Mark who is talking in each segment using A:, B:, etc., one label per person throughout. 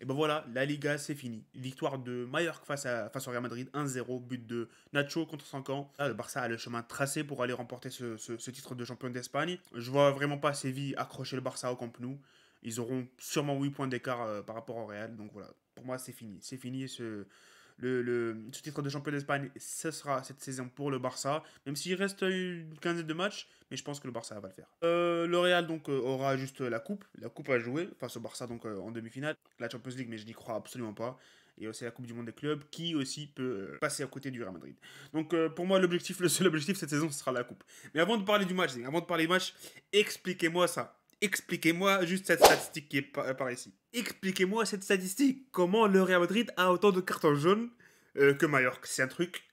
A: ben voilà, la Liga, c'est fini. Victoire de Mallorca face au Real Madrid, 1-0, but de Nacho contre 5 ans. Là, le Barça a le chemin tracé pour aller remporter ce titre de champion d'Espagne. Je vois vraiment pas Séville accrocher le Barça au Camp Nou. Ils auront sûrement 8 points d'écart par rapport au Real. Donc voilà, pour moi, c'est fini. C'est fini ce titre de champion d'Espagne. Ce sera cette saison pour le Barça. Même s'il reste une quinzaine de matchs, mais je pense que le Barça va le faire. Le Real donc aura juste la coupe à jouer face au Barça donc en demi-finale, la Champions League, mais je n'y crois absolument pas. Et aussi la Coupe du Monde des clubs qui aussi peut passer à côté du Real Madrid. Donc pour moi l'objectif, le seul objectif cette saison, ce sera la coupe. Mais avant de parler du match, avant de parler du match, expliquez-moi ça. Expliquez-moi juste cette statistique qui est par ici. Expliquez-moi cette statistique. Comment le Real Madrid a autant de cartons jaunes que Mallorca? C'est un truc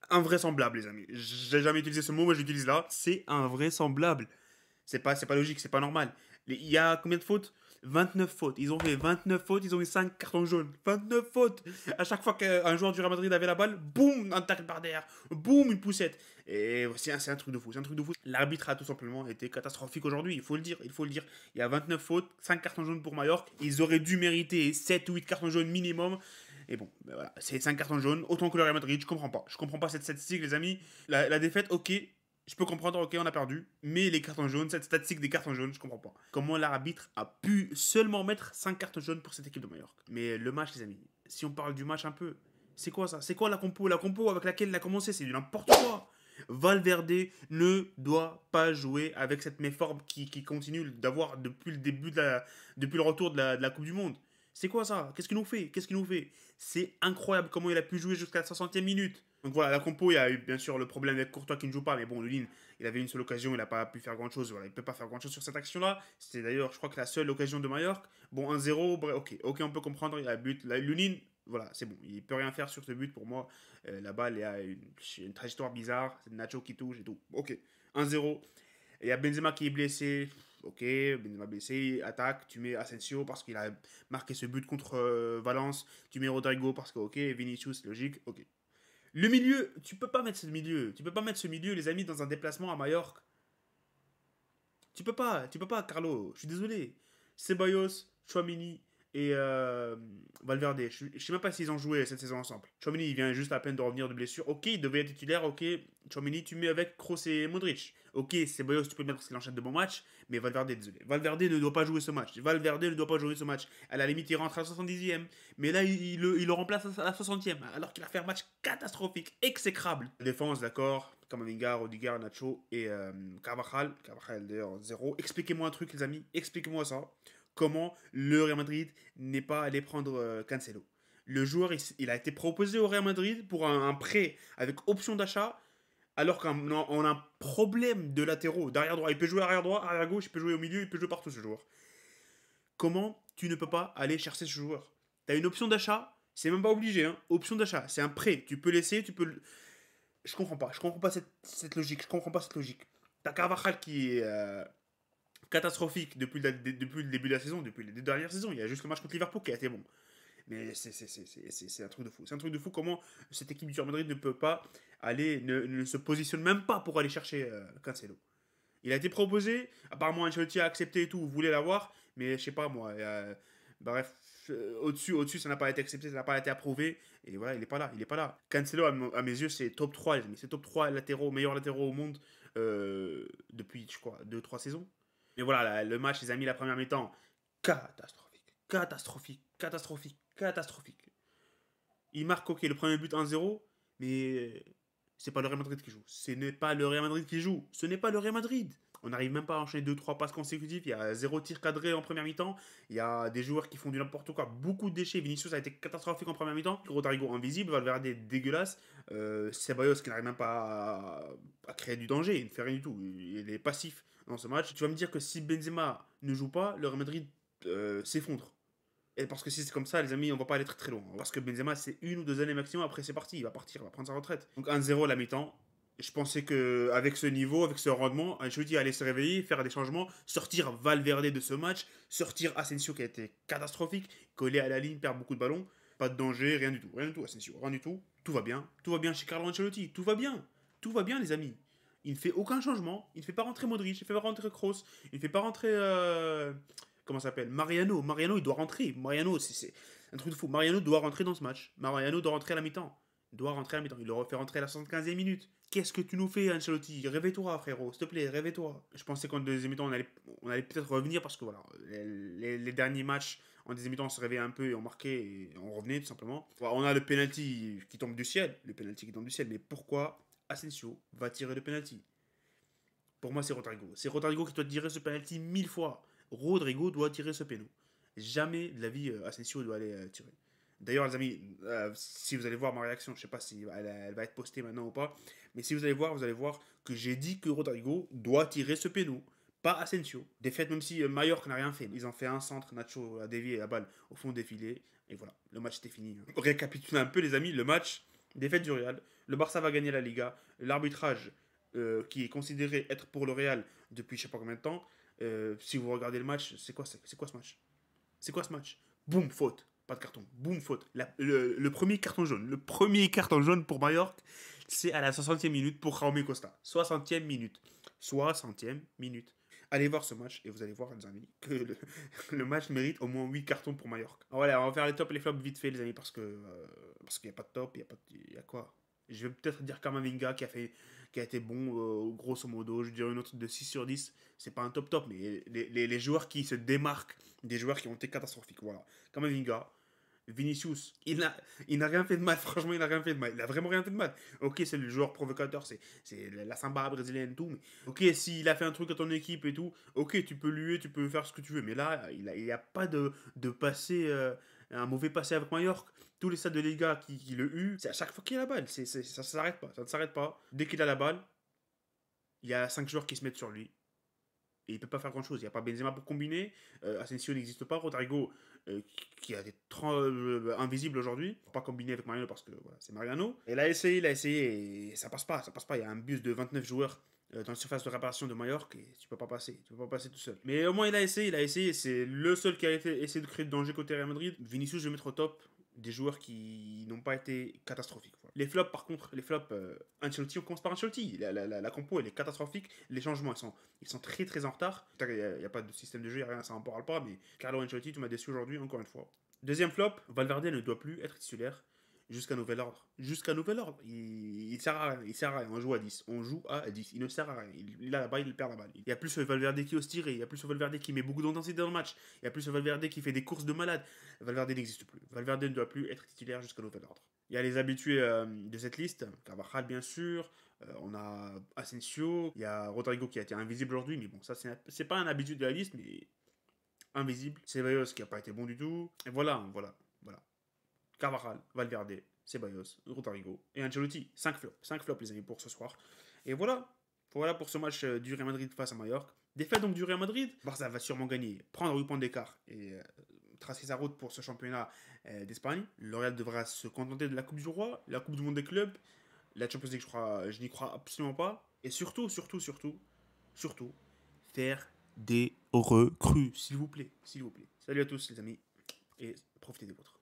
A: invraisemblable, les amis. J'ai jamais utilisé ce mot, mais j'utilise là. C'est invraisemblable. C'est pas logique, c'est pas normal. Il y a combien de fautes? 29 fautes. Ils ont fait 29 fautes, ils ont eu 5 cartons jaunes. 29 fautes. À chaque fois qu'un joueur du Real Madrid avait la balle, boum, un tacle par derrière. Boum, une poussette. Et c'est un truc de fou. C'est un truc de fou. L'arbitre a tout simplement été catastrophique aujourd'hui. Il faut le dire. Il faut le dire. Il y a 29 fautes, 5 cartons jaunes pour Mallorca. Ils auraient dû mériter 7 ou 8 cartons jaunes minimum. Et bon, ben voilà, c'est 5 cartons jaunes, autant que le Real Madrid, je comprends pas. Je comprends pas cette statistique, les amis. La défaite, ok, je peux comprendre, ok, on a perdu. Mais les cartons jaunes, cette statistique des cartons jaunes, je comprends pas. Comment l'arbitre a pu seulement mettre 5 cartons jaunes pour cette équipe de Mallorca? Mais le match, les amis, si on parle du match un peu, c'est quoi ça? C'est quoi la compo? La compo avec laquelle il a commencé, c'est du n'importe quoi. Valverde ne doit pas jouer avec cette méforme qui continue d'avoir depuis le début depuis le retour de la Coupe du Monde. C'est quoi ça? Qu'est-ce qu'il nous fait? Qu'est-ce qu'il nous fait? C'est incroyable comment il a pu jouer jusqu'à la 60e minute. Donc voilà, la compo, il y a eu bien sûr le problème avec Courtois qui ne joue pas, mais bon, Lunin, il avait une seule occasion, il n'a pas pu faire grand-chose. Voilà, il ne peut pas faire grand-chose sur cette action-là. C'était d'ailleurs, je crois que la seule occasion de Mallorca. Bon, 1-0, bref, ok, on peut comprendre, il y a un but. Lunin, voilà, c'est bon, il ne peut rien faire sur ce but pour moi. La balle, il y a une trajectoire bizarre, c'est Nacho qui touche et tout. Ok, 1-0. Et il y a Benzema qui est blessé. Ok, Benzema blessé, attaque, tu mets Asensio parce qu'il a marqué ce but contre Valence, tu mets Rodrigo parce que ok, Vinicius, logique, ok. Le milieu, tu peux pas mettre ce milieu, tu peux pas mettre ce milieu, les amis, dans un déplacement à Majorque. Tu peux pas, Carlo, je suis désolé. Ceballos, Chouamini et Valverde, je sais même pas s'ils ont joué cette saison ensemble. Chouamini, il vient juste à peine de revenir de blessure. Ok, il devait être titulaire, ok. Chouamini, tu mets avec Kroos et Modric. Ok, Ceballos, tu peux le mettre parce qu'il enchaîne de bons matchs, mais Valverde, désolé. Valverde ne doit pas jouer ce match. Valverde ne doit pas jouer ce match. À la limite, il rentre à la 70e, mais là, il le remplace à la 60e, alors qu'il a fait un match catastrophique, exécrable. Défense, d'accord. Kamavinga, Rodiger, Nacho et Carvajal. Carvajal d'ailleurs 0. Expliquez-moi un truc, les amis. Expliquez-moi ça. Comment le Real Madrid n'est pas allé prendre Cancelo? Le joueur, il a été proposé au Real Madrid pour un prêt avec option d'achat, alors qu'on a un problème de latéraux, d'arrière droit. Il peut jouer arrière droit, arrière gauche, il peut jouer au milieu, il peut jouer partout ce joueur. Comment tu ne peux pas aller chercher ce joueur? Tu as une option d'achat, c'est même pas obligé, hein. Option d'achat, c'est un prêt. Tu peux laisser, tu peux. Je comprends pas cette logique, je comprends pas cette logique. T'as Carvajal qui est catastrophique depuis le début de la saison, depuis les deux dernières saisons. Il y a juste le match contre Liverpool qui a été bon. Mais c'est un truc de fou. C'est un truc de fou comment cette équipe du Real Madrid ne peut pas aller, ne se positionne même pas pour aller chercher Cancelo. Il a été proposé, apparemment Ancelotti a accepté et tout, vous voulez l'avoir, mais je sais pas moi. Bref, au-dessus, ça n'a pas été accepté, ça n'a pas été approuvé, et voilà, il est pas là, il est pas là. Cancelo, à mes yeux, c'est top 3, les amis, c'est top 3 latéraux, meilleurs latéraux au monde depuis, je crois, 2 3 saisons. Mais voilà, le match, les amis, la première mi-temps, catastrophique, catastrophique, catastrophique, catastrophique. Il marque, ok, le premier but 1-0, mais c'est pas le Real Madrid qui joue. Ce n'est pas le Real Madrid qui joue. Ce n'est pas le Real Madrid. On n'arrive même pas à enchaîner 2 3 passes consécutives. Il y a 0 tir cadré en première mi-temps. Il y a des joueurs qui font du n'importe quoi. Beaucoup de déchets. Vinicius a été catastrophique en première mi-temps. Rodrigo invisible. Valverde dégueulasse. Ceballos qui n'arrive même pas à créer du danger. Il ne fait rien du tout. Il est passif dans ce match. Tu vas me dire que si Benzema ne joue pas, le Real Madrid s'effondre. Et parce que si c'est comme ça, les amis, on va pas aller très très loin. Parce que Benzema, c'est 1 ou 2 années maximum. Après, c'est parti. Il va partir, il va prendre sa retraite. Donc 1-0 à la mi-temps. Je pensais qu'avec ce niveau, avec ce rendement, Ancelotti allait se réveiller, faire des changements, sortir Valverde de ce match, sortir Asensio qui a été catastrophique, collé à la ligne, perd beaucoup de ballons. Pas de danger, rien du tout, Asensio, rien du tout. Tout va bien chez Carlo Ancelotti, tout va bien les amis. Il ne fait aucun changement, il ne fait pas rentrer Modric, il ne fait pas rentrer Kroos, il ne fait pas rentrer comment ça s'appelle, Mariano. Mariano, il doit rentrer. Mariano, c'est un truc de fou. Mariano doit rentrer dans ce match. Mariano doit rentrer à la mi-temps. Il doit rentrer à la mi-temps. Il le refait rentrer à la 75e minute. Qu'est-ce que tu nous fais, Ancelotti? Réveille-toi, frérot. S'il te plaît, réveille-toi. Je pensais qu'en deuxième mi-temps, on allait peut-être revenir parce que voilà, les derniers matchs en deuxième mi-temps, on se réveillait un peu et on marquait et on revenait tout simplement. Voilà, on a le penalty qui tombe du ciel. Le penalty qui tombe du ciel. Mais pourquoi Asensio va tirer le penalty? Pour moi, c'est Rodrigo. C'est Rodrigo qui doit tirer ce penalty 1000 fois. Rodrigo doit tirer ce péno. Jamais de la vie, Asensio doit aller tirer. D'ailleurs, les amis, si vous allez voir ma réaction, je sais pas si elle va être postée maintenant ou pas, mais si vous allez voir que j'ai dit que Rodrigo doit tirer ce péno, pas Asensio. Des faits, même si Mallorca n'a rien fait. Ils ont fait un centre, Nacho a dévié la balle au fond des filets, et voilà, le match était fini. Récapitulons un peu, les amis, le match, défaite du Real. Le Barça va gagner la Liga. L'arbitrage, qui est considéré être pour le Real depuis je sais pas combien de temps, si vous regardez le match, c'est quoi ce match? C'est quoi ce match? Boum, faute. Pas de carton. Boum, faute. Le premier carton jaune. Le premier carton jaune pour Mallorca, c'est à la 60e minute pour Jaume Costa. 60e minute. 60e minute. Allez voir ce match et vous allez voir, les amis, que le match mérite au moins 8 cartons pour Mallorca. Voilà, on va faire les tops et les flops vite fait, les amis, parce qu'il n'y a pas de top, il y a quoi? Je vais peut-être dire Kamavinga qui a été bon, grosso modo. Je dirais une autre de 6 sur 10. C'est pas un top top, mais les joueurs qui se démarquent des joueurs qui ont été catastrophiques. Voilà. Kamavinga, Vinicius, il n'a rien fait de mal. Franchement, il n'a rien fait de mal. Il a vraiment rien fait de mal. Ok, c'est le joueur provocateur, c'est la samba brésilienne et tout. Mais ok, s'il a fait un truc à ton équipe et tout, ok, tu peux lui, tu peux faire ce que tu veux. Mais là, il n'y a pas de passé, un mauvais passé avec Mallorca. Tous les stades de Liga qui le eu, c'est à chaque fois qu'il a la balle. Ça ne s'arrête pas. Ça ne s'arrête pas. Dès qu'il a la balle, il y a 5 joueurs qui se mettent sur lui. Et il peut pas faire grand chose. Il n'y a pas Benzema pour combiner. Asensio n'existe pas. Rodrigo, qui a été invisible aujourd'hui. Pour pas combiner avec Mariano parce que voilà, c'est Mariano. Et il a essayé et ça passe pas. Ça passe pas. Il y a un bus de 29 joueurs dans la surface de réparation de Mallorca et tu peux pas passer. Tu peux pas passer tout seul. Mais au moins il a essayé. C'est le seul qui a essayé de créer de danger côté Real Madrid. Vinicius, je vais mettre au top des joueurs qui n'ont pas été catastrophiques. Voilà. Les flops, par contre, Ancelotti, on commence par Ancelotti. La compo, elle est catastrophique. Les changements, ils sont très très en retard. Il n'y a pas de système de jeu, il n'y a rien, ça n'en parle pas. Mais Carlo Ancelotti, tu m'as déçu aujourd'hui, encore une fois. Deuxième flop, Valverde ne doit plus être titulaire jusqu'à nouvel ordre. Jusqu'à nouvel ordre. Il sert à rien. Il sert à rien. On joue à 10. On joue à 10. Il ne sert à rien. Il a la balle, il perd la balle. Il y a plus Valverde qui ose tirer. Il y a plus Valverde qui met beaucoup d'intensité dans le match. Il y a plus Valverde qui fait des courses de malade. Valverde n'existe plus. Valverde ne doit plus être titulaire jusqu'à nouvel ordre. Il y a les habitués de cette liste. Carvajal, bien sûr. On a Asensio. Il y a Rodrigo qui a été invisible aujourd'hui. Mais bon, ça, c'est pas un habitué de la liste, mais invisible. Ceballos qui n'a pas été bon du tout. Et voilà. Carvajal, Valverde, Ceballos, Rodrigo et Ancelotti. 5 flops. 5 flops, les amis, pour ce soir. Et voilà. Voilà pour ce match du Real Madrid face à Mallorca. Défaite donc du Real Madrid. Barça va sûrement gagner, prendre 8 points d'écart et tracer sa route pour ce championnat d'Espagne. Le Real devra se contenter de la Coupe du Roi, la Coupe du Monde des clubs. La Champions League, je n'y crois absolument pas. Et surtout, faire des recrues, s'il vous plaît. S'il vous plaît. Salut à tous, les amis, et profitez des vôtres.